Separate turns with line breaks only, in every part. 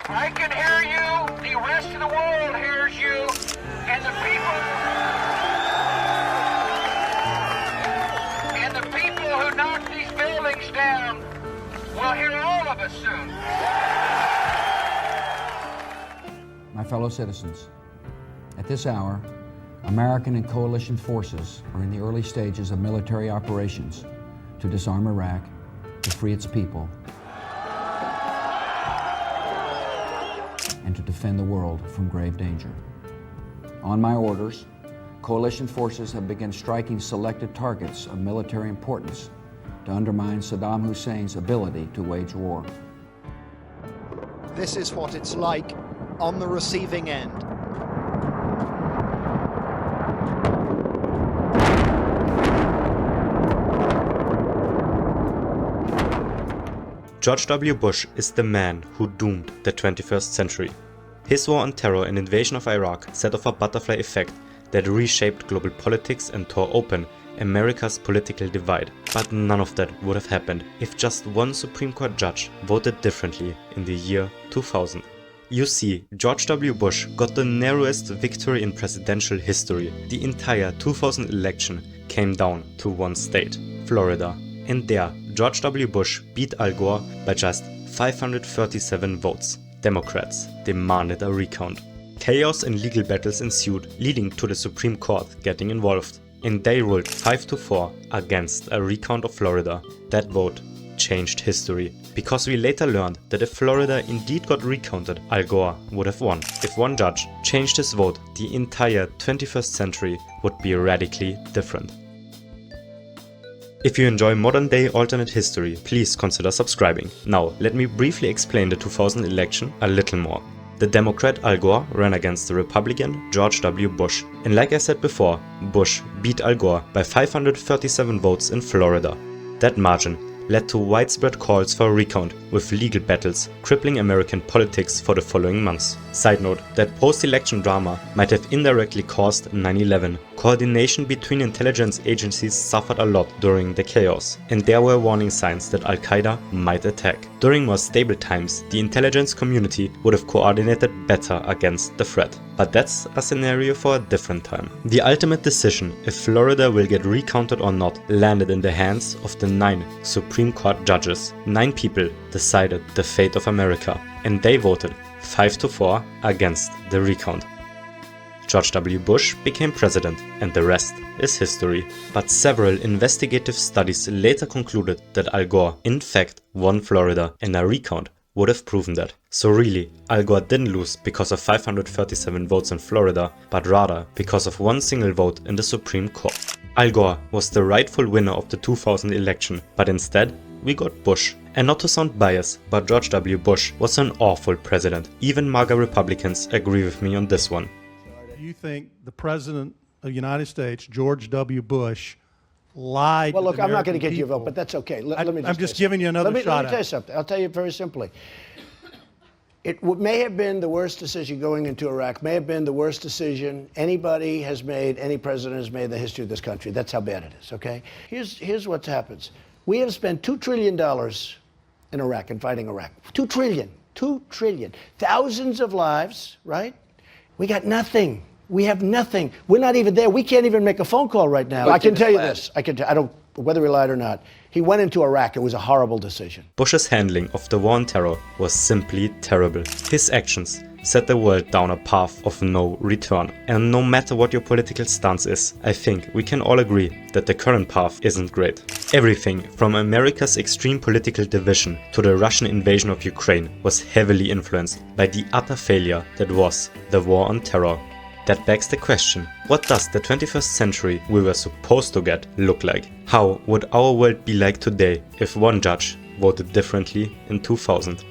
I can hear you, the rest of the world hears you, and the people who knock these buildings down will hear all of us soon.
My fellow citizens, at this hour, American and coalition forces are in the early stages of military operations to disarm Iraq, to free its people, and to defend the world from grave danger. On my orders, coalition forces have begun striking selected targets of military importance to undermine Saddam Hussein's ability to wage war.
This is what it's like on the receiving end.
George W. Bush is the man who doomed the 21st century. His war on terror and invasion of Iraq set off a butterfly effect that reshaped global politics and tore open America's political divide. But none of that would have happened if just one Supreme Court judge voted differently in the year 2000. You see, George W. Bush got the narrowest victory in presidential history. The entire 2000 election came down to one state, Florida, and there George W. Bush beat Al Gore by just 537 votes. Democrats demanded a recount. Chaos and legal battles ensued, leading to the Supreme Court getting involved. And they ruled 5-4 against a recount of Florida. That vote changed history, because we later learned that if Florida indeed got recounted, Al Gore would have won. If one judge changed his vote, the entire 21st century would be radically different. If you enjoy modern day alternate history, please consider subscribing. Now, let me briefly explain the 2000 election a little more. The Democrat Al Gore ran against the Republican George W. Bush. And like I said before, Bush beat Al Gore by 537 votes in Florida. That margin led to widespread calls for a recount, with legal battles crippling American politics for the following months. Side note, that post-election drama might have indirectly caused 9/11. Coordination between intelligence agencies suffered a lot during the chaos, and there were warning signs that Al-Qaeda might attack. During more stable times, the intelligence community would have coordinated better against the threat. But that's a scenario for a different time. The ultimate decision if Florida will get recounted or not landed in the hands of the 9 Supreme Court judges. 9 people decided the fate of America, and they voted 5-4 against the recount. George W. Bush became president, and the rest is history. But several investigative studies later concluded that Al Gore in fact won Florida, and a recount would have proven that. So really, Al Gore didn't lose because of 537 votes in Florida, but rather because of one single vote in the Supreme Court. Al Gore was the rightful winner of the 2000 election, but instead we got Bush. And not to sound biased, but George W. Bush was an awful president. Even MAGA Republicans agree with me on this one.
You think the President of the United States, George W. Bush, lied
Well,
to
look,
the
I'm not going to
American
get you a vote,
people?
but that's okay.
I'm just giving you another shot
Let me tell you something. I'll tell you very simply. It may have been the worst decision going into Iraq, may have been the worst decision anybody has made, any president has made in the history of this country. That's how bad it is, okay? Here's what happens. We have spent $2 trillion in Iraq and fighting Iraq. $2 trillion. $2 trillion. Thousands of lives, right? We got nothing. We have nothing. We're not even there. We can't even make a phone call right now. I can tell you this. I don't, whether he lied or not. He went into Iraq. It was a horrible decision.
Bush's handling of the war on terror was simply terrible. His actions set the world down a path of no return. And no matter what your political stance is, I think we can all agree that the current path isn't great. Everything from America's extreme political division to the Russian invasion of Ukraine was heavily influenced by the utter failure that was the war on terror. That begs the question, what does the 21st century we were supposed to get look like? How would our world be like today if one judge voted differently in 2000?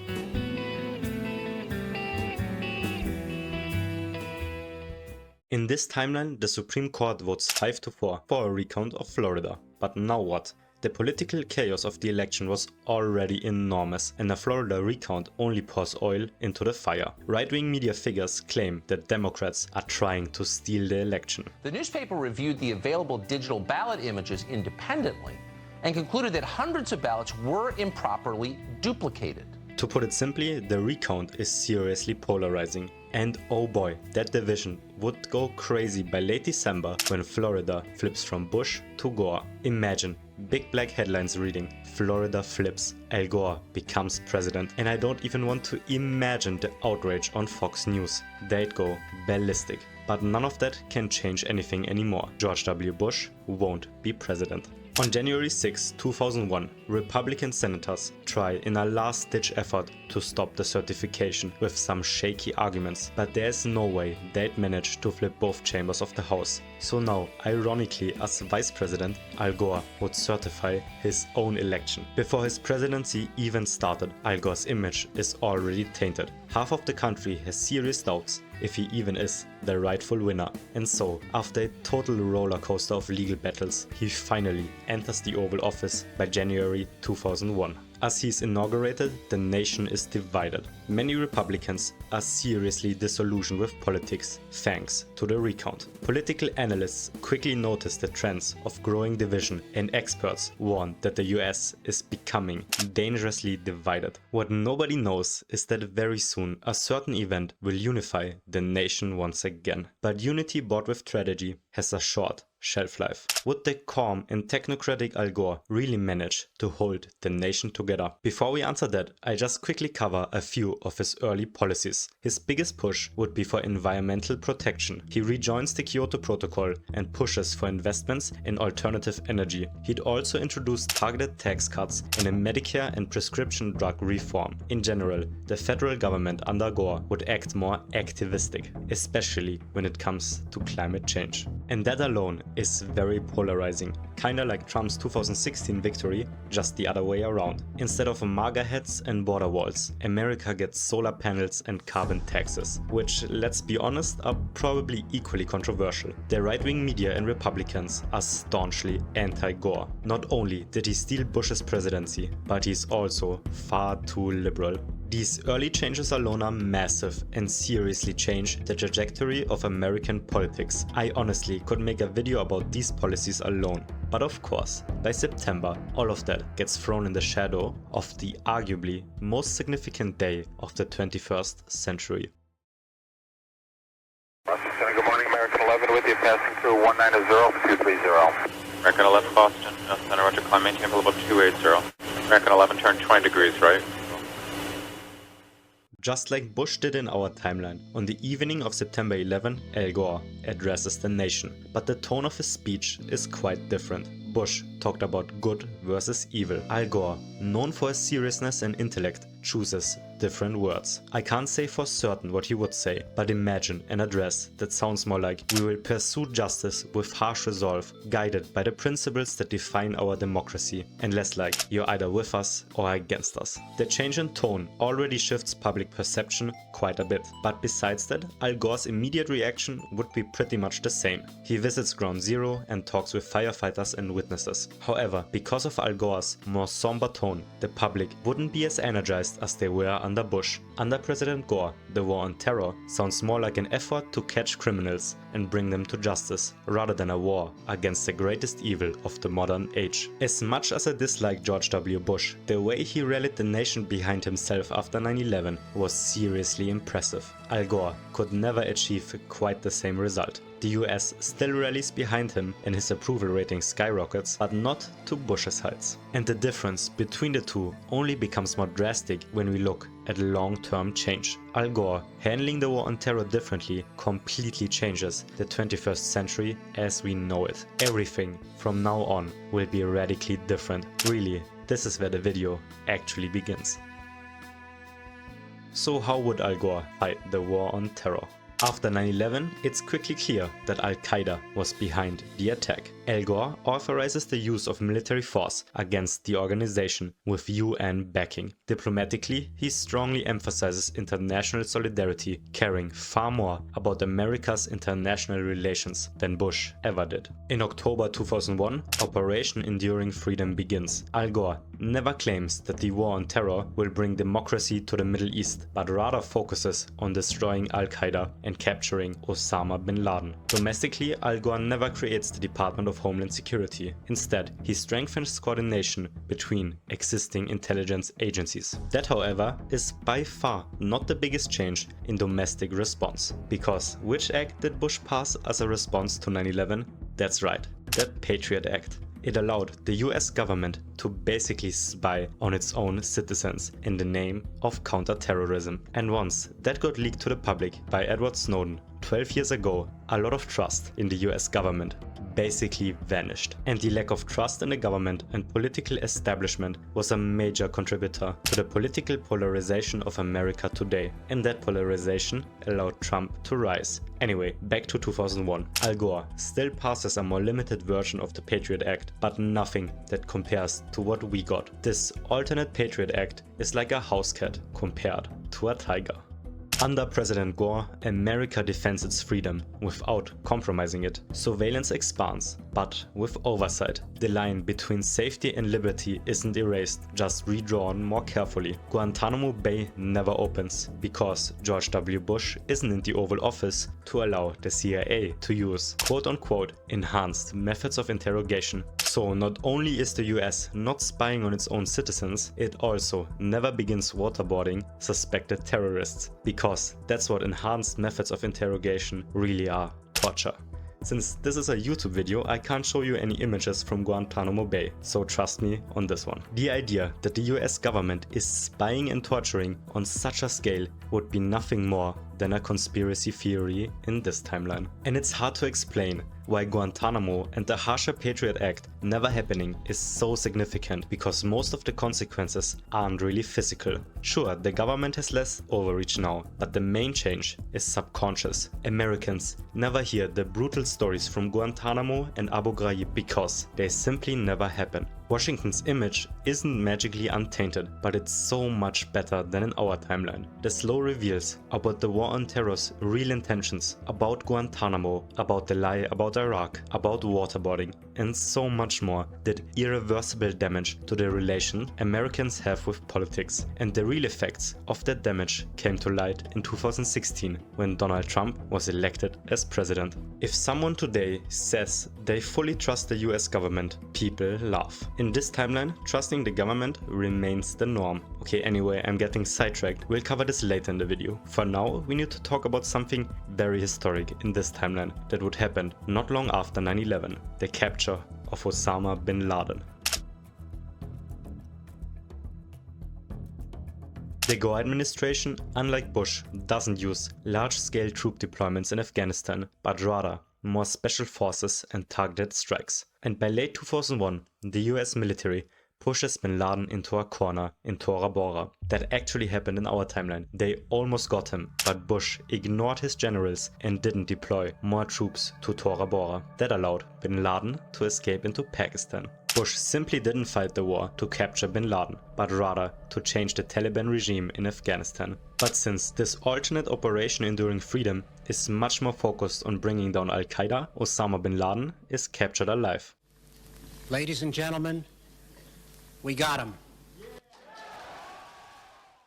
In this timeline, the Supreme Court votes 5-4 for a recount of Florida. But now what? The political chaos of the election was already enormous, and a Florida recount only pours oil into the fire. Right-wing media figures claim that Democrats are trying to steal the election.
The newspaper reviewed the available digital ballot images independently and concluded that hundreds of ballots were improperly duplicated.
To put it simply, the recount is seriously polarizing. And oh boy, that division would go crazy by late December when Florida flips from Bush to Gore. Imagine big black headlines reading, "Florida flips, Al Gore becomes president." And I don't even want to imagine the outrage on Fox News. They'd go ballistic. But none of that can change anything anymore. George W. Bush won't be president. On January 6, 2001, Republican senators try in a last-ditch effort to stop the certification with some shaky arguments, but there's no way they'd manage to flip both chambers of the House. So now, ironically, as Vice President, Al Gore would certify his own election. Before his presidency even started, Al Gore's image is already tainted. Half of the country has serious doubts if he even is the rightful winner. And so, after a total roller coaster of legal battles, he finally enters the Oval Office by January 2001. As he's inaugurated, the nation is divided. Many Republicans are seriously disillusioned with politics thanks to the recount. Political analysts quickly notice the trends of growing division, and experts warn that the US is becoming dangerously divided. What nobody knows is that very soon a certain event will unify the nation once again. But unity bought with tragedy has a short shelf life. Would the calm and technocratic Al Gore really manage to hold the nation together? Before we answer that, I just quickly cover a few of his early policies. His biggest push would be for environmental protection. He rejoins the Kyoto Protocol and pushes for investments in alternative energy. He'd also introduce targeted tax cuts and a Medicare and prescription drug reform. In general, the federal government under Gore would act more activistic, especially when it comes to climate change. And that alone is very polarizing, kinda like Trump's 2016 victory, just the other way around. Instead of MAGA hats and border walls, America gets solar panels and carbon taxes, which, let's be honest, are probably equally controversial. The right-wing media and Republicans are staunchly anti-Gore. Not only did he steal Bush's presidency, but he's also far too liberal. These early changes alone are massive and seriously change the trajectory of American politics. I honestly could make a video about these policies alone. But of course, by September, all of that gets thrown in the shadow of the arguably most significant day of the 21st century.
Good morning, American 11 with you, passing through 190-230.
American 11 Boston, Center Roger, climb maintain level 280. American 11 turn 20 degrees right.
Just like Bush did in our timeline, on the evening of September 11, Al Gore addresses the nation. But the tone of his speech is quite different. Bush talked about good versus evil. Al Gore, known for his seriousness and intellect, chooses different words. I can't say for certain what he would say, but imagine an address that sounds more like, "We will pursue justice with harsh resolve, guided by the principles that define our democracy," and less like, "You're either with us or against us." The change in tone already shifts public perception quite a bit. But besides that, Al Gore's immediate reaction would be pretty much the same. He visits Ground Zero and talks with firefighters and witnesses. However, because of Al Gore's more somber tone, the public wouldn't be as energized as they were under Bush. Under President Gore, the war on terror sounds more like an effort to catch criminals and bring them to justice, rather than a war against the greatest evil of the modern age. As much as I dislike George W. Bush, the way he rallied the nation behind himself after 9/11 was seriously impressive. Al Gore could never achieve quite the same result. The US still rallies behind him and his approval rating skyrockets, but not to Bush's heights. And the difference between the two only becomes more drastic when we look at long-term change. Al Gore handling the war on terror differently completely changes the 21st century as we know it. Everything from now on will be radically different. Really, this is where the video actually begins. So how would Al Gore fight the war on terror? After 9/11, it's quickly clear that Al-Qaeda was behind the attack. Al Gore authorizes the use of military force against the organization with UN backing. Diplomatically, he strongly emphasizes international solidarity, caring far more about America's international relations than Bush ever did. In October 2001, Operation Enduring Freedom begins. Al Gore never claims that the war on terror will bring democracy to the Middle East, but rather focuses on destroying Al-Qaeda and capturing Osama bin Laden. Domestically, Al Gore never creates the Department of of Homeland Security. Instead, he strengthens coordination between existing intelligence agencies. That, however, is by far not the biggest change in domestic response. Because which act did Bush pass as a response to 9/11? That's right, the Patriot Act. It allowed the US government to basically spy on its own citizens in the name of counterterrorism. And once that got leaked to the public by Edward Snowden 12 years ago, a lot of trust in the US government basically vanished. And the lack of trust in the government and political establishment was a major contributor to the political polarization of America today. And that polarization allowed Trump to rise. Anyway, back to 2001. Al Gore still passes a more limited version of the Patriot Act, but nothing that compares to what we got. This alternate Patriot Act is like a house cat compared to a tiger. Under President Gore, America defends its freedom without compromising it. Surveillance expands, but with oversight. The line between safety and liberty isn't erased, just redrawn more carefully. Guantanamo Bay never opens, because George W. Bush isn't in the Oval Office to allow the CIA to use quote-unquote enhanced methods of interrogation. So not only is the US not spying on its own citizens, it also never begins waterboarding suspected terrorists, because that's what enhanced methods of interrogation really are: torture. Since this is a YouTube video, I can't show you any images from Guantanamo Bay, so trust me on this one. The idea that the US government is spying and torturing on such a scale would be nothing more than a conspiracy theory in this timeline. And it's hard to explain why Guantanamo and the harsher Patriot Act never happening is so significant, because most of the consequences aren't really physical. Sure, the government has less overreach now, but the main change is subconscious. Americans never hear the brutal stories from Guantanamo and Abu Ghraib because they simply never happen. Washington's image isn't magically untainted, but it's so much better than in our timeline. The slow reveals about the war on terror's real intentions, about Guantanamo, about the lie about Iraq, about waterboarding, and so much more did irreversible damage to the relation Americans have with politics. And the real effects of that damage came to light in 2016, when Donald Trump was elected as president. If someone today says they fully trust the US government, people laugh. In this timeline, trusting the government remains the norm. Okay, anyway, I'm getting sidetracked. We'll cover this later in the video. For now, we need to talk about something very historic in this timeline that would happen not long after 9/11, the capture of Osama bin Laden. The Gore administration, unlike Bush, doesn't use large-scale troop deployments in Afghanistan, but rather more special forces and targeted strikes. And by late 2001, the US military pushes bin Laden into a corner in Tora Bora. That actually happened in our timeline. They almost got him, but Bush ignored his generals and didn't deploy more troops to Tora Bora. That allowed bin Laden to escape into Pakistan. Bush simply didn't fight the war to capture bin Laden, but rather to change the Taliban regime in Afghanistan. But since this alternate Operation Enduring Freedom is much more focused on bringing down Al-Qaeda, Osama bin Laden is captured alive.
Ladies and gentlemen, we got him.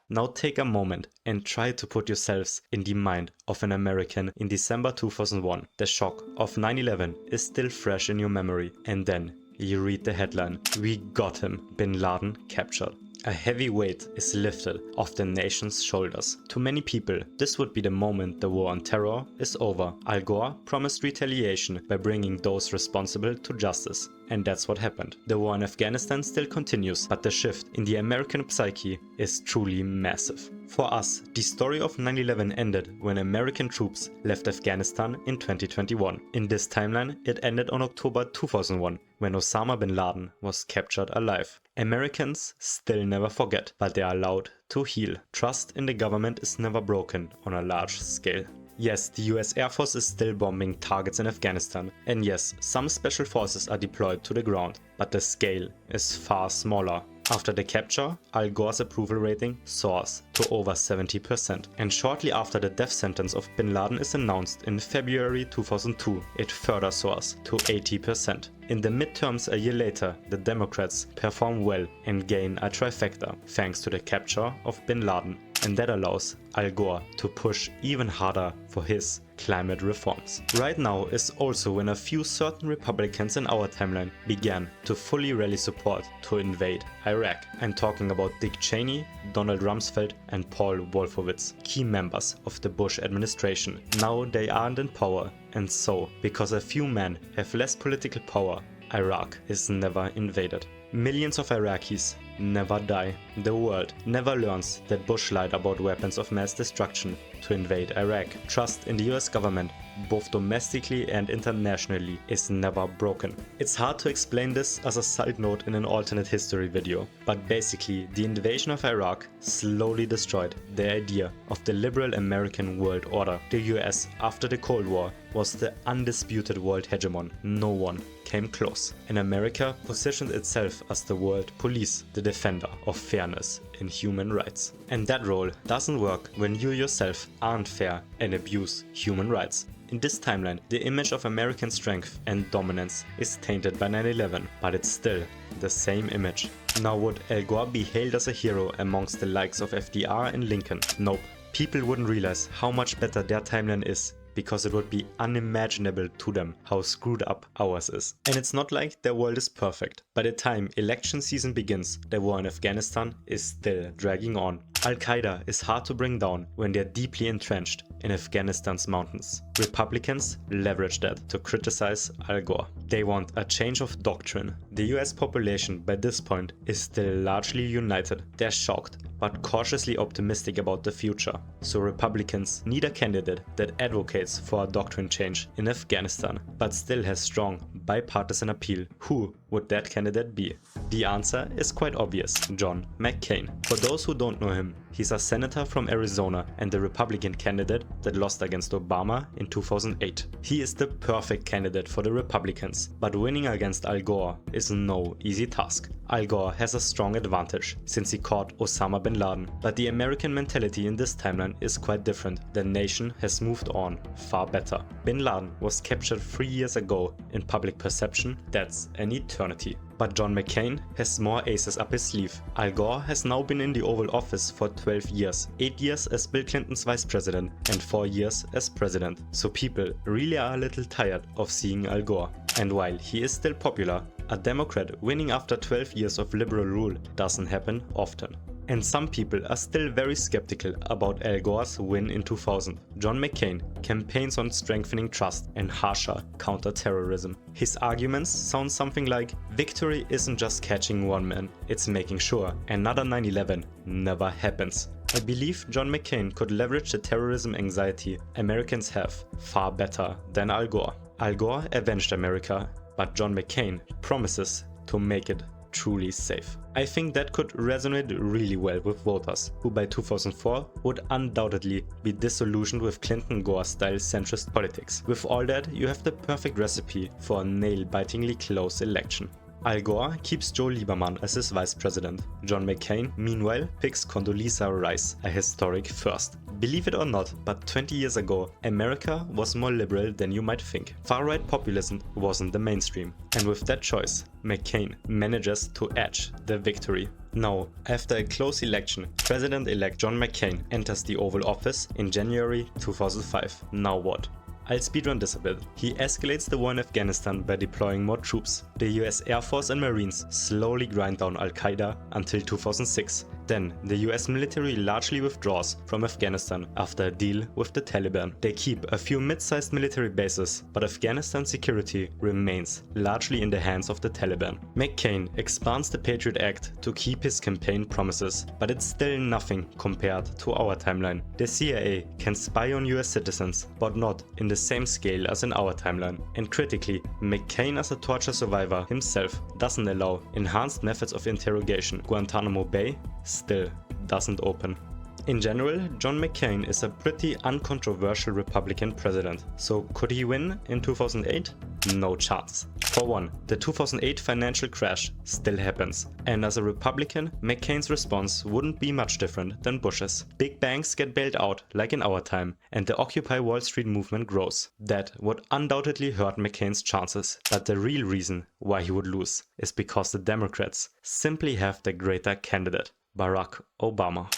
Now take a moment and try to put yourselves in the mind of an American in December 2001. The shock of 9/11 is still fresh in your memory, and then you read the headline: "We got him, bin Laden captured." A heavy weight is lifted off the nation's shoulders. To many people, this would be the moment the war on terror is over. Al Gore promised retaliation by bringing those responsible to justice. And that's what happened. The war in Afghanistan still continues, but the shift in the American psyche is truly massive. For us, the story of 9/11 ended when American troops left Afghanistan in 2021. In this timeline, it ended on October 2001, when Osama bin Laden was captured alive. Americans still never forget, but they are allowed to heal. Trust in the government is never broken on a large scale. Yes, the US Air Force is still bombing targets in Afghanistan, and yes, some special forces are deployed to the ground, but the scale is far smaller. After the capture, Al Gore's approval rating soars to over 70%, and shortly after the death sentence of bin Laden is announced in February 2002, it further soars to 80%. In the midterms a year later, the Democrats perform well and gain a trifecta thanks to the capture of bin Laden. and that allows Al Gore to push even harder for his climate reforms. Right now is also when a few certain Republicans in our timeline began to fully rally support to invade Iraq. I'm talking about Dick Cheney, Donald Rumsfeld and Paul Wolfowitz, key members of the Bush administration. Now they aren't in power, and so, because a few men have less political power, Iraq is never invaded. Millions of Iraqis never die. The world never learns that Bush lied about weapons of mass destruction to invade Iraq. Trust in the US government, both domestically and internationally, is never broken. It's hard to explain this as a side note in an alternate history video, but basically the invasion of Iraq slowly destroyed the idea of the liberal American world order. The US, after the Cold War, was the undisputed world hegemon. No one came close. And America positioned itself as the world police, the defender of fairness in human rights. And that role doesn't work when you yourself aren't fair and abuse human rights. In this timeline, the image of American strength and dominance is tainted by 9/11, but it's still the same image. Now, would Al Gore be hailed as a hero amongst the likes of FDR and Lincoln? Nope. People wouldn't realize how much better their timeline is, because it would be unimaginable to them how screwed up ours is. And it's not like their world is perfect. By the time election season begins, the war in Afghanistan is still dragging on. Al-Qaeda is hard to bring down when they're deeply entrenched in Afghanistan's mountains. Republicans leverage that to criticize Al Gore. They want a change of doctrine. The US population by this point is still largely united. They're shocked but cautiously optimistic about the future. So Republicans need a candidate that advocates for a doctrine change in Afghanistan, but still has strong bipartisan appeal. Who would that candidate be? The answer is quite obvious: John McCain. For those who don't know him, he's a senator from Arizona and the Republican candidate that lost against Obama in 2008. He is the perfect candidate for the Republicans, but winning against Al Gore is no easy task. Al Gore has a strong advantage since he caught Osama bin Laden, but the American mentality in this timeline is quite different. The nation has moved on far better. Bin Laden was captured 3 years ago. In public perception, that's an eternity. But John McCain has more aces up his sleeve. Al Gore has now been in the Oval Office for 12 years, 8 years as Bill Clinton's vice president and 4 years as president. So people really are a little tired of seeing Al Gore. And while he is still popular, a Democrat winning after 12 years of liberal rule doesn't happen often. And some people are still very skeptical about Al Gore's win in 2000. John McCain campaigns on strengthening trust and harsher counter-terrorism. His arguments sound something like, victory isn't just catching one man, it's making sure another 9/11 never happens. I believe John McCain could leverage the terrorism anxiety Americans have far better than Al Gore. Al Gore avenged America, but John McCain promises to make it truly safe. I think that could resonate really well with voters, who by 2004 would undoubtedly be disillusioned with Clinton-Gore style centrist politics. With all that, you have the perfect recipe for a nail-bitingly close election. Al Gore keeps Joe Lieberman as his vice president. John McCain, meanwhile, picks Condoleezza Rice, a historic first. Believe it or not, but 20 years ago, America was more liberal than you might think. Far-right populism wasn't the mainstream. And with that choice, McCain manages to edge the victory. Now, after a close election, President-elect John McCain enters the Oval Office in January 2005. Now what? I'll speedrun this a bit. He escalates the war in Afghanistan by deploying more troops. The US Air Force and Marines slowly grind down Al-Qaeda until 2006. Then, the US military largely withdraws from Afghanistan after a deal with the Taliban. They keep a few mid-sized military bases, but Afghanistan's security remains largely in the hands of the Taliban. McCain expands the Patriot Act to keep his campaign promises, but it's still nothing compared to our timeline. The CIA can spy on US citizens, but not in the same scale as in our timeline. And critically, McCain as a torture survivor himself doesn't allow enhanced methods of interrogation. Guantanamo Bay still doesn't open. In general, John McCain is a pretty uncontroversial Republican president. So could he win in 2008? No chance. For one, the 2008 financial crash still happens. And as a Republican, McCain's response wouldn't be much different than Bush's. Big banks get bailed out like in our time, and the Occupy Wall Street movement grows. That would undoubtedly hurt McCain's chances. But the real reason why he would lose is because the Democrats simply have the greater candidate, Barack Obama.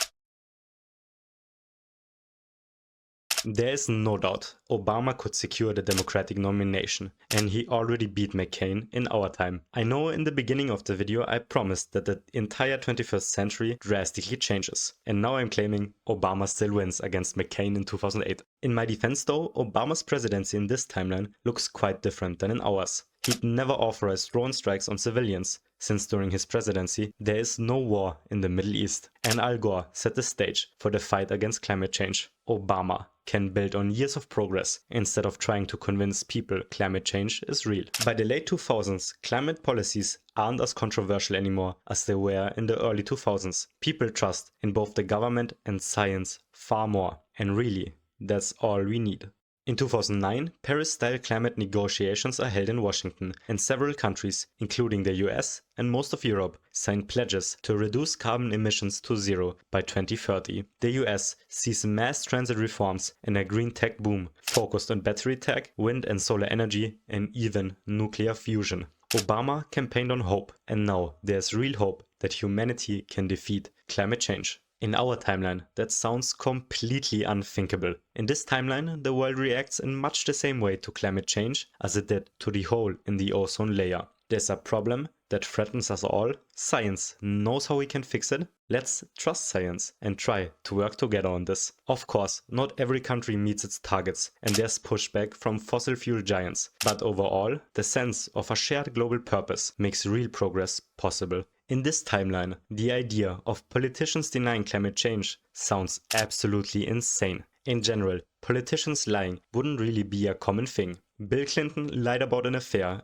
There is no doubt Obama could secure the Democratic nomination, and he already beat McCain in our time. I know in the beginning of the video I promised that the entire 21st century drastically changes, and now I'm claiming Obama still wins against McCain in 2008. In my defense though, Obama's presidency in this timeline looks quite different than in ours. He'd never authorized drone strikes on civilians, since during his presidency there is no war in the Middle East, and Al Gore set the stage for the fight against climate change. Obama can build on years of progress instead of trying to convince people climate change is real. By the late 2000s, climate policies aren't as controversial anymore as they were in the early 2000s. People trust in both the government and science far more, and really, that's all we need. In 2009, Paris-style climate negotiations are held in Washington, and several countries, including the US and most of Europe, signed pledges to reduce carbon emissions to zero by 2030. The US sees mass transit reforms and a green tech boom, focused on battery tech, wind and solar energy, and even nuclear fusion. Obama campaigned on hope, and now there's real hope that humanity can defeat climate change. In our timeline, that sounds completely unthinkable. In this timeline, the world reacts in much the same way to climate change as it did to the hole in the ozone layer. There's a problem that threatens us all. Science knows how we can fix it. Let's trust science and try to work together on this. Of course, not every country meets its targets, and there's pushback from fossil fuel giants. But overall, the sense of a shared global purpose makes real progress possible. In this timeline, the idea of politicians denying climate change sounds absolutely insane. In general, politicians lying wouldn't really be a common thing. Bill Clinton lied about an affair.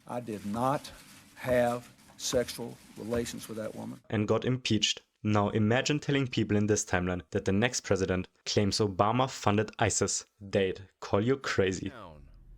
I did not have sexual relations with that woman.
And got impeached. Now imagine telling people in this timeline that the next president claims Obama funded ISIS. They'd call you crazy.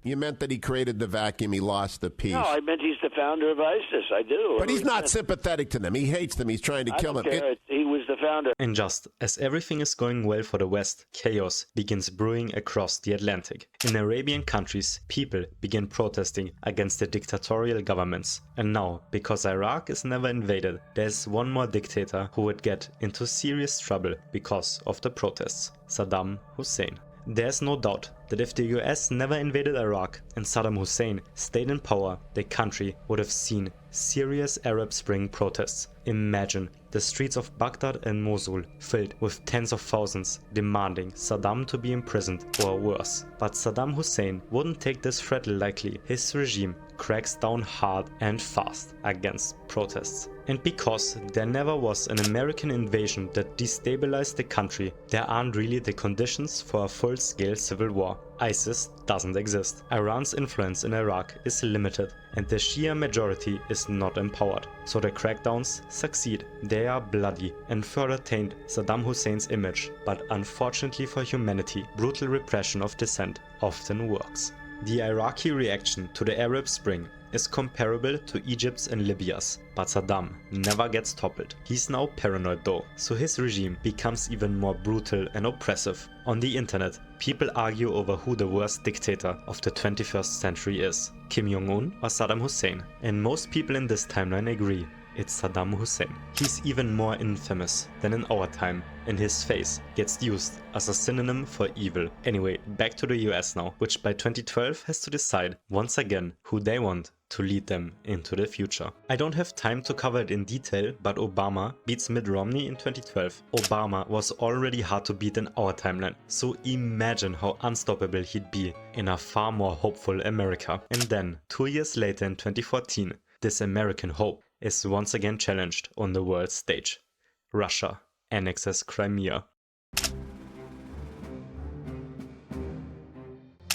You meant that he created the vacuum, he lost the peace.
No, I meant he's the founder of ISIS. I do.
But he's not sympathetic to them. He hates them. He's trying to kill them.
He was the founder.
And just as everything is going well for the West, chaos begins brewing across the Atlantic. In Arabian countries, people begin protesting against the dictatorial governments. And now, because Iraq is never invaded, there's one more dictator who would get into serious trouble because of the protests: Saddam Hussein. There's no doubt that if the US never invaded Iraq and Saddam Hussein stayed in power, the country would have seen serious Arab Spring protests. Imagine the streets of Baghdad and Mosul filled with tens of thousands demanding Saddam to be imprisoned or worse. But Saddam Hussein wouldn't take this threat lightly. His regime cracks down hard and fast against protests. And because there never was an American invasion that destabilized the country, there aren't really the conditions for a full-scale civil war. ISIS doesn't exist. Iran's influence in Iraq is limited, and the Shia majority is not empowered. So the crackdowns succeed. They are bloody and further taint Saddam Hussein's image. But unfortunately for humanity, brutal repression of dissent often works. The Iraqi reaction to the Arab Spring is comparable to Egypt's and Libya's, but Saddam never gets toppled. He's now paranoid though, so his regime becomes even more brutal and oppressive. On the internet, people argue over who the worst dictator of the 21st century is, Kim Jong-un or Saddam Hussein, and most people in this timeline agree it's Saddam Hussein. He's even more infamous than in our time, and his face gets used as a synonym for evil. Anyway, back to the US now, which by 2012 has to decide once again who they want to lead them into the future. I don't have time to cover it in detail, but Obama beats Mitt Romney in 2012. Obama was already hard to beat in our timeline, so imagine how unstoppable he'd be in a far more hopeful America. And then, 2 years later in 2014, this American hope is once again challenged on the world stage. Russia annexes Crimea.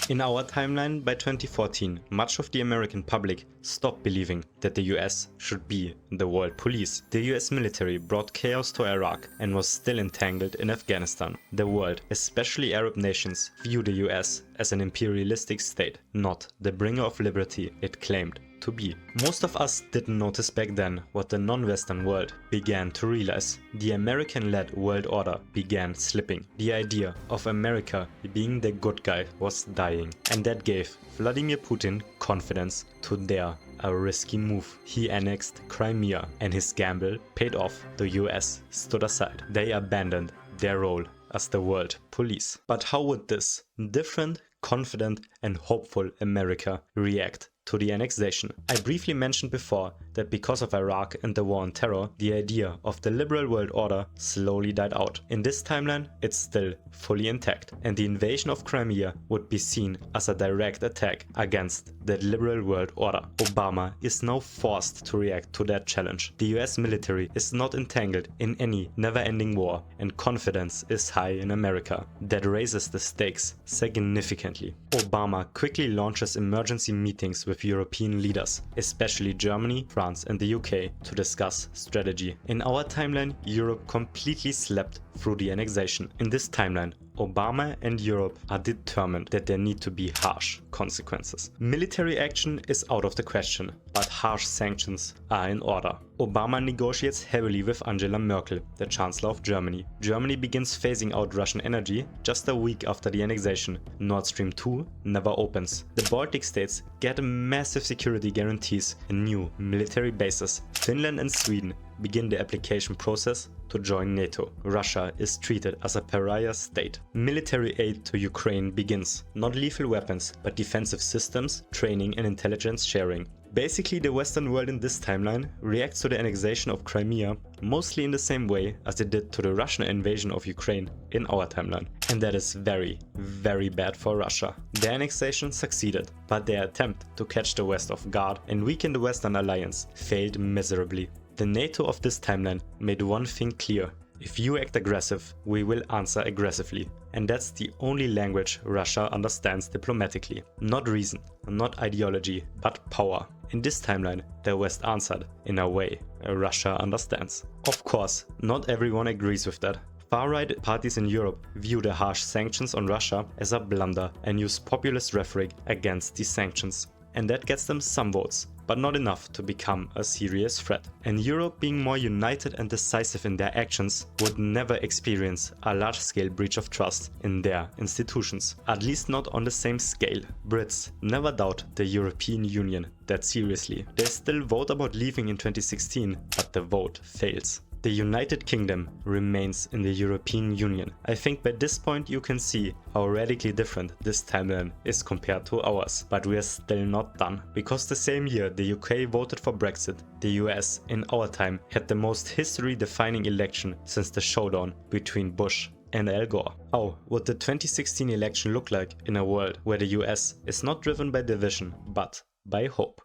In our timeline, by 2014, much of the American public stopped believing that the US should be the world police. The US military brought chaos to Iraq and was still entangled in Afghanistan. The world, especially Arab nations, view the US as an imperialistic state, not the bringer of liberty it claimed to be. Most of us didn't notice back then what the non-Western world began to realize. The American-led world order began slipping. The idea of America being the good guy was dying, and that gave Vladimir Putin confidence to dare a risky move. He annexed Crimea, and his gamble paid off. The US stood aside. They abandoned their role as the world police. But how would this different, confident and hopeful America react to the annexation? I briefly mentioned before that because of Iraq and the war on terror, the idea of the liberal world order slowly died out. In this timeline, it's still fully intact, and the invasion of Crimea would be seen as a direct attack against the liberal world order. Obama is now forced to react to that challenge. The US military is not entangled in any never-ending war, and confidence is high in America. That raises the stakes significantly. Obama quickly launches emergency meetings with European leaders, especially Germany, France and the UK, to discuss strategy. In our timeline, Europe completely slept through the annexation. In this timeline, Obama and Europe are determined that there need to be harsh consequences. Military action is out of the question, but harsh sanctions are in order. Obama negotiates heavily with Angela Merkel, the Chancellor of Germany. Germany begins phasing out Russian energy just a week after the annexation. Nord Stream 2 never opens. The Baltic states get massive security guarantees and new military bases. Finland and Sweden begin the application process to join NATO. Russia is treated as a pariah state. Military aid to Ukraine begins. Not lethal weapons, but defensive systems, training and intelligence sharing. Basically, the Western world in this timeline reacts to the annexation of Crimea mostly in the same way as it did to the Russian invasion of Ukraine in our timeline. And that is very, very bad for Russia. Their annexation succeeded, but their attempt to catch the West off guard and weaken the Western alliance failed miserably. The NATO of this timeline made one thing clear: if you act aggressive, we will answer aggressively. And that's the only language Russia understands diplomatically. Not reason, not ideology, but power. In this timeline, the West answered in a way Russia understands. Of course, not everyone agrees with that. Far-right parties in Europe view the harsh sanctions on Russia as a blunder and use populist rhetoric against these sanctions. And that gets them some votes, but not enough to become a serious threat. And Europe, being more united and decisive in their actions, would never experience a large-scale breach of trust in their institutions. At least not on the same scale. Brits never doubt the European Union that seriously. They still vote about leaving in 2016, but the vote fails. The United Kingdom remains in the European Union. I think by this point you can see how radically different this timeline is compared to ours. But we are still not done, because the same year the UK voted for Brexit, the US in our time had the most history-defining election since the showdown between Bush and Al Gore. How would the 2016 election look like in a world where the US is not driven by division, but by hope?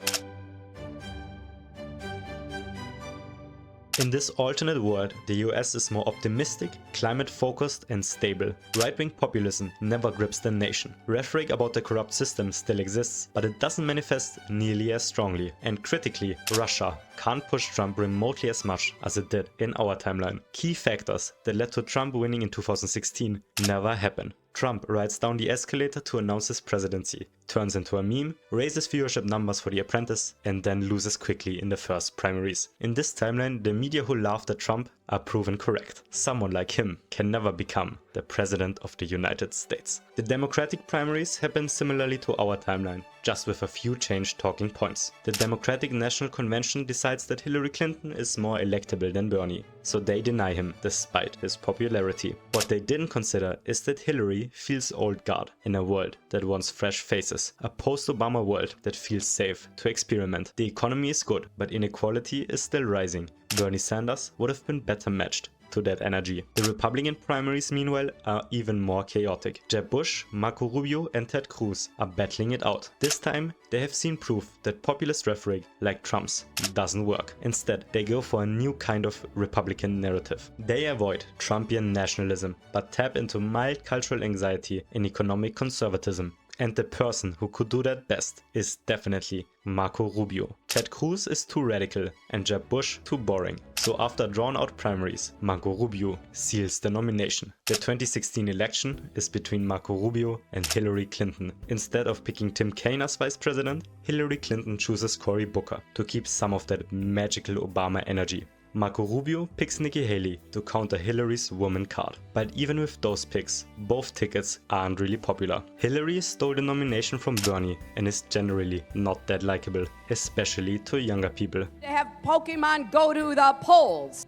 In this alternate world, the US is more optimistic, climate-focused and stable. Right-wing populism never grips the nation. Rhetoric about the corrupt system still exists, but it doesn't manifest nearly as strongly. And critically, Russia can't push Trump remotely as much as it did in our timeline. Key factors that led to Trump winning in 2016 never happen. Trump rides down the escalator to announce his presidency, turns into a meme, raises viewership numbers for The Apprentice, and then loses quickly in the first primaries. In this timeline, the media who laughed at Trump are proven correct. Someone like him can never become the President of the United States. The Democratic primaries happen similarly to our timeline, just with a few changed talking points. The Democratic National Convention decides that Hillary Clinton is more electable than Bernie, so they deny him despite his popularity. What they didn't consider is that Hillary feels old guard in a world that wants fresh faces, a post-Obama world that feels safe to experiment. The economy is good, but inequality is still rising. Bernie Sanders would have been better matched to that energy. The Republican primaries, meanwhile, are even more chaotic. Jeb Bush, Marco Rubio and Ted Cruz are battling it out. This time, they have seen proof that populist rhetoric, like Trump's, doesn't work. Instead, they go for a new kind of Republican narrative. They avoid Trumpian nationalism, but tap into mild cultural anxiety and economic conservatism. And the person who could do that best is definitely Marco Rubio. Ted Cruz is too radical and Jeb Bush too boring. So after drawn-out primaries, Marco Rubio seals the nomination. The 2016 election is between Marco Rubio and Hillary Clinton. Instead of picking Tim Kaine as vice president, Hillary Clinton chooses Cory Booker to keep some of that magical Obama energy. Marco Rubio picks Nikki Haley to counter Hillary's woman card. But even with those picks, both tickets aren't really popular. Hillary stole the nomination from Bernie and is generally not that likable, especially to younger people.
To have Pokemon go to the polls.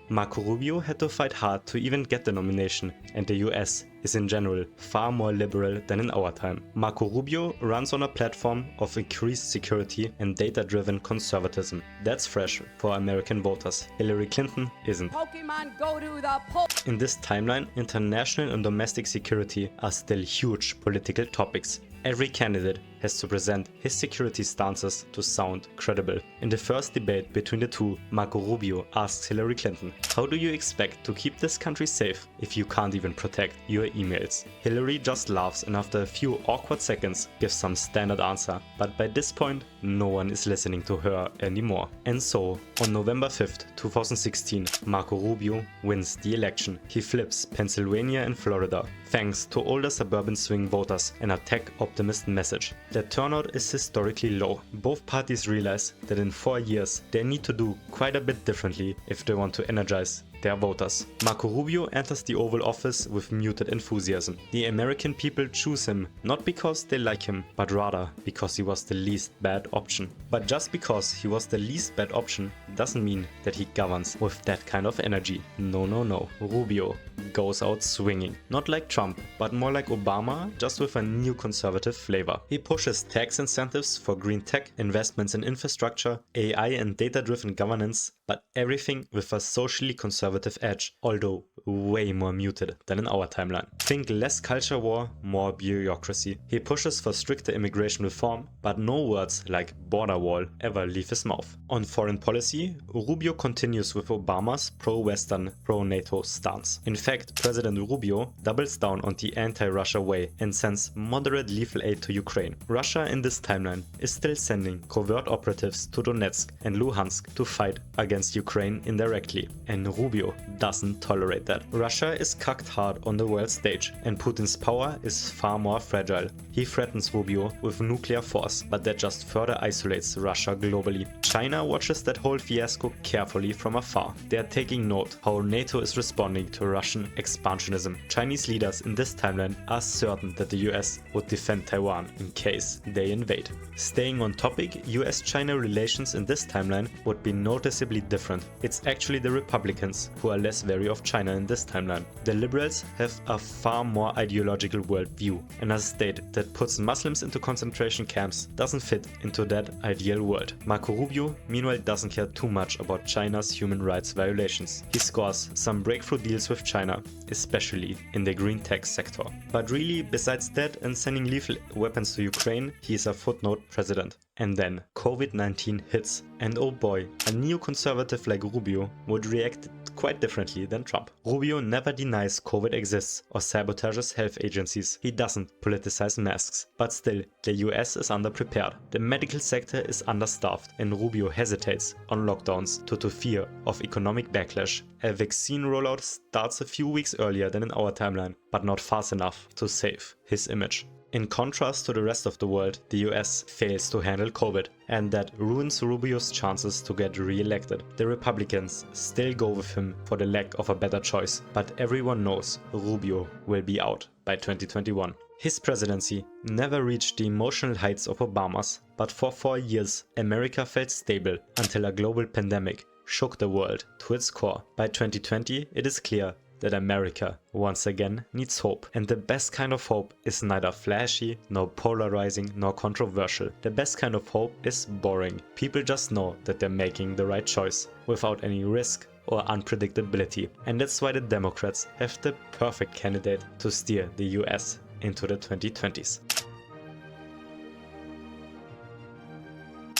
Marco Rubio had to fight hard to even get the nomination, and the US is in general far more liberal than in our time. Marco Rubio runs on a platform of increased security and data-driven conservatism. That's fresh for American voters. Hillary Clinton isn't.
Pokemon go to the
In this timeline, international and domestic security are still huge political topics. Every candidate has to present his security stances to sound credible. In the first debate between the two, Marco Rubio asks Hillary Clinton, "How do you expect to keep this country safe if you can't even protect your emails?" Hillary just laughs and after a few awkward seconds gives some standard answer, but by this point no one is listening to her anymore. And so, on November 5th, 2016, Marco Rubio wins the election. He flips Pennsylvania and Florida, thanks to older suburban swing voters and a tech-optimist message. The turnout is historically low. Both parties realize that in 4 years they need to do quite a bit differently if they want to energize their voters. Marco Rubio enters the Oval Office with muted enthusiasm. The American people choose him not because they like him, but rather because he was the least bad option. But just because he was the least bad option doesn't mean that he governs with that kind of energy. No, no, no. Rubio goes out swinging. Not like Trump, but more like Obama, just with a new conservative flavor. He pushes tax incentives for green tech, investments in infrastructure, AI and data-driven governance, but everything with a socially conservative edge, although way more muted than in our timeline. Think less culture war, more bureaucracy. He pushes for stricter immigration reform, but no words like border wall ever leave his mouth. On foreign policy, Rubio continues with Obama's pro-Western, pro-NATO stance. In fact, President Rubio doubles down on the anti-Russia way and sends moderate lethal aid to Ukraine. Russia in this timeline is still sending covert operatives to Donetsk and Luhansk to fight against Ukraine indirectly, and Rubio doesn't tolerate that. Russia is cucked hard on the world stage, and Putin's power is far more fragile. He threatens Rubio with nuclear force, but that just further isolates Russia globally. China watches that whole fiasco carefully from afar. They are taking note how NATO is responding to Russian expansionism. Chinese leaders in this timeline are certain that the US would defend Taiwan in case they invade. Staying on topic, US-China relations in this timeline would be noticeably different. It's actually the Republicans who are less wary of China in this timeline. The liberals have a far more ideological worldview, and a state that puts Muslims into concentration camps doesn't fit into that ideal world. Marco Rubio, meanwhile, doesn't care too much about China's human rights violations. He scores some breakthrough deals with China, especially in the green tech sector. But really, besides that and sending lethal weapons to Ukraine, he is a footnote president. And then COVID-19 hits, and oh boy, a neoconservative like Rubio would react quite differently than Trump. Rubio never denies COVID exists or sabotages health agencies. He doesn't politicize masks. But still, the US is underprepared. The medical sector is understaffed, and Rubio hesitates on lockdowns due to fear of economic backlash. A vaccine rollout starts a few weeks earlier than in our timeline, but not fast enough to save his image. In contrast to the rest of the world, the US fails to handle COVID, and that ruins Rubio's chances to get re-elected. The Republicans still go with him for the lack of a better choice, but everyone knows Rubio will be out by 2021. His presidency never reached the emotional heights of Obama's, but for 4 years America felt stable until a global pandemic shook the world to its core. By 2020, it is clear that America once again needs hope. And the best kind of hope is neither flashy, nor polarizing, nor controversial. The best kind of hope is boring. People just know that they're making the right choice, without any risk or unpredictability. And that's why the Democrats have the perfect candidate to steer the US into the 2020s.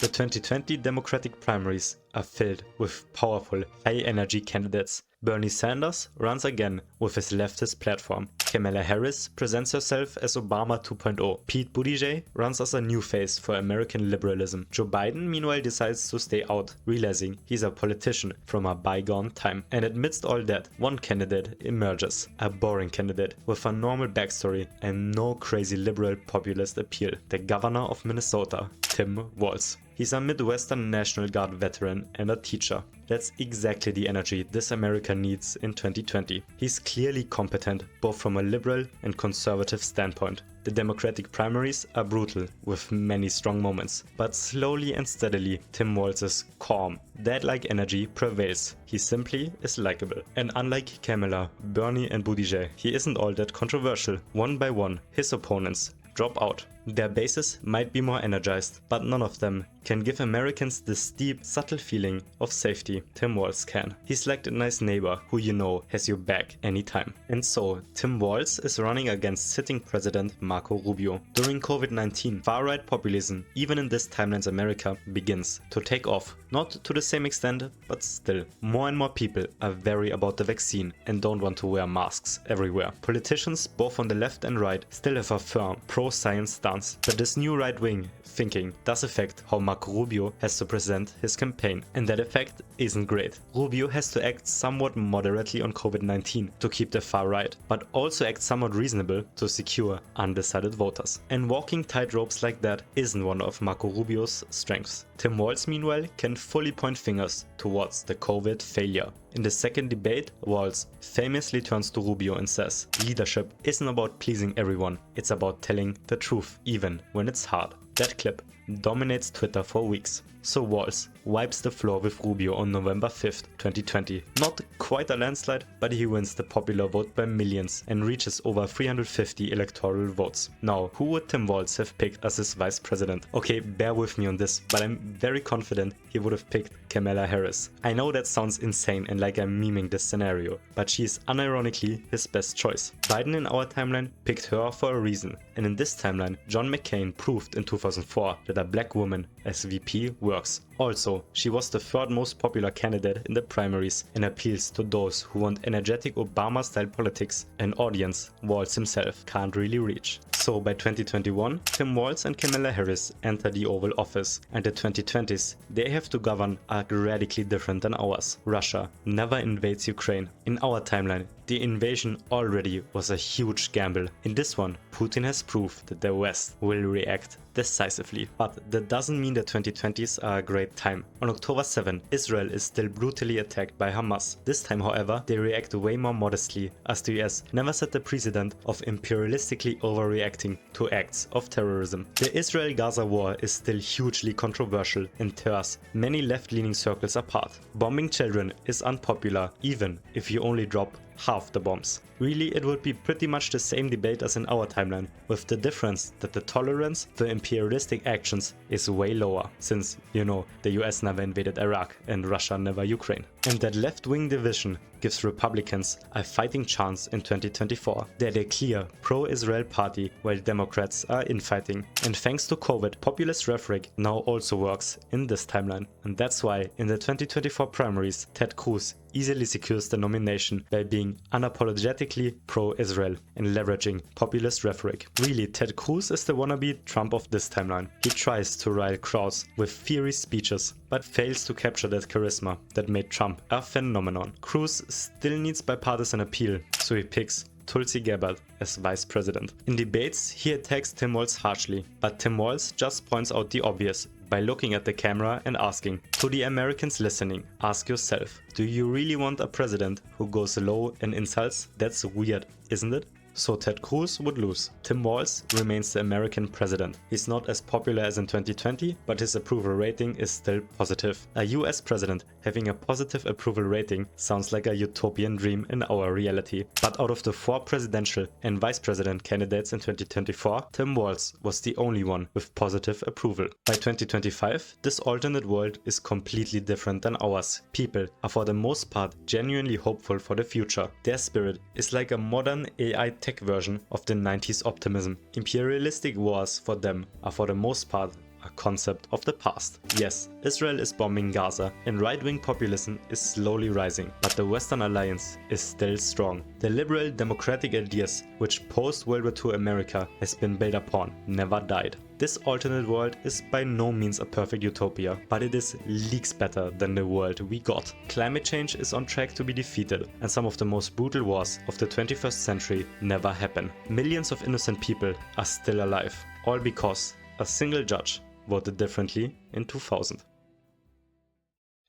The 2020 Democratic primaries are filled with powerful, high-energy candidates. Bernie Sanders runs again with his leftist platform. Kamala Harris presents herself as Obama 2.0. Pete Buttigieg runs as a new face for American liberalism. Joe Biden, meanwhile, decides to stay out, realizing he's a politician from a bygone time. And amidst all that, one candidate emerges. A boring candidate with a normal backstory and no crazy liberal populist appeal. The governor of Minnesota, Tim Walz. He's a Midwestern National Guard veteran and a teacher. That's exactly the energy this America needs in 2020. He's clearly competent, both from a liberal and conservative standpoint. The Democratic primaries are brutal, with many strong moments. But slowly and steadily, Tim Walz's calm, dad-like energy prevails. He simply is likable. And unlike Kamala, Bernie and Buttigieg, he isn't all that controversial. One by one, his opponents drop out. Their bases might be more energized, but none of them can give Americans this deep, subtle feeling of safety Tim Walz can. He's like the nice neighbor who you know has your back anytime. And so, Tim Walz is running against sitting President Marco Rubio. During COVID-19, far-right populism, even in this timeline's America, begins to take off. Not to the same extent, but still. More and more people are wary about the vaccine and don't want to wear masks everywhere. Politicians, both on the left and right, still have a firm, pro-science stance. But this new right-wing thinking does affect how Marco Rubio has to present his campaign, and that effect isn't great. Rubio has to act somewhat moderately on COVID-19 to keep the far right, but also act somewhat reasonable to secure undecided voters. And walking tightropes like that isn't one of Marco Rubio's strengths. Tim Walz, meanwhile, can fully point fingers towards the COVID failure. In the second debate, Walz famously turns to Rubio and says, "Leadership isn't about pleasing everyone, it's about telling the truth, even when it's hard." That clip dominates Twitter for weeks. So Walz wipes the floor with Rubio on November 5th, 2020. Not quite a landslide, but he wins the popular vote by millions and reaches over 350 electoral votes. Now, who would Tim Walz have picked as his vice president? Okay, bear with me on this, but I'm very confident he would have picked Kamala Harris. I know that sounds insane and like I'm memeing this scenario, but she is unironically his best choice. Biden in our timeline picked her for a reason, and in this timeline, John McCain proved in 2004 that a black woman as VP works. Also, she was the third most popular candidate in the primaries and appeals to those who want energetic Obama-style politics, an audience Walz himself can't really reach. So by 2021, Tim Walz and Kamala Harris enter the Oval Office, and the 2020s, they have to govern are radically different than ours. Russia never invades Ukraine. In our timeline, the invasion already was a huge gamble. In this one, Putin has proved that the West will react decisively. But that doesn't mean the 2020s are a great time. On October 7, Israel is still brutally attacked by Hamas. This time, however, they react way more modestly, as the US never set the precedent of imperialistically overreacting to acts of terrorism. The Israel-Gaza war is still hugely controversial and tears many left-leaning circles apart. Bombing children is unpopular, even if you only drop half the bombs. Really, it would be pretty much the same debate as in our timeline, with the difference that the tolerance for imperialistic actions is way lower, since, you know, the US never invaded Iraq and Russia never Ukraine. And that left-wing division gives Republicans a fighting chance in 2024. They're the clear pro-Israel party, while Democrats are infighting. And thanks to COVID, populist rhetoric now also works in this timeline. And that's why in the 2024 primaries, Ted Cruz easily secures the nomination by being unapologetically pro-Israel and leveraging populist rhetoric. Really, Ted Cruz is the wannabe Trump of this timeline. He tries to rile crowds with fiery speeches, but fails to capture that charisma that made Trump a phenomenon. Cruz still needs bipartisan appeal, so he picks Tulsi Gabbard as vice president. In debates, he attacks Tim Walz harshly, but Tim Walz just points out the obvious by looking at the camera and asking, to the Americans listening, ask yourself, do you really want a president who goes low and insults? That's weird, isn't it? So Ted Cruz would lose. Tim Walz remains the American president. He's not as popular as in 2020, but his approval rating is still positive. A US president having a positive approval rating sounds like a utopian dream in our reality. But out of the 4 presidential and vice president candidates in 2024, Tim Walz was the only one with positive approval. By 2025, this alternate world is completely different than ours. People are for the most part genuinely hopeful for the future. Their spirit is like a modern AI tech version of the 90s optimism. Imperialistic wars for them are for the most part a concept of the past. Yes, Israel is bombing Gaza and right-wing populism is slowly rising, but the Western alliance is still strong. The liberal democratic ideas which post-World War II America has been built upon never died. This alternate world is by no means a perfect utopia, but it is leagues better than the world we got. Climate change is on track to be defeated, and some of the most brutal wars of the 21st century never happen. Millions of innocent people are still alive, all because a single judge voted differently in 2000.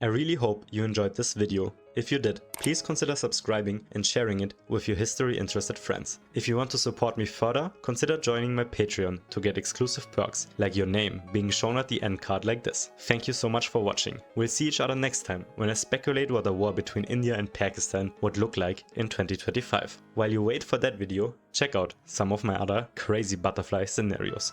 I really hope you enjoyed this video. If you did, please consider subscribing and sharing it with your history interested friends. If you want to support me further, consider joining my Patreon to get exclusive perks like your name being shown at the end card like this. Thank you so much for watching. We'll see each other next time when I speculate what a war between India and Pakistan would look like in 2025. While you wait for that video, check out some of my other crazy butterfly scenarios.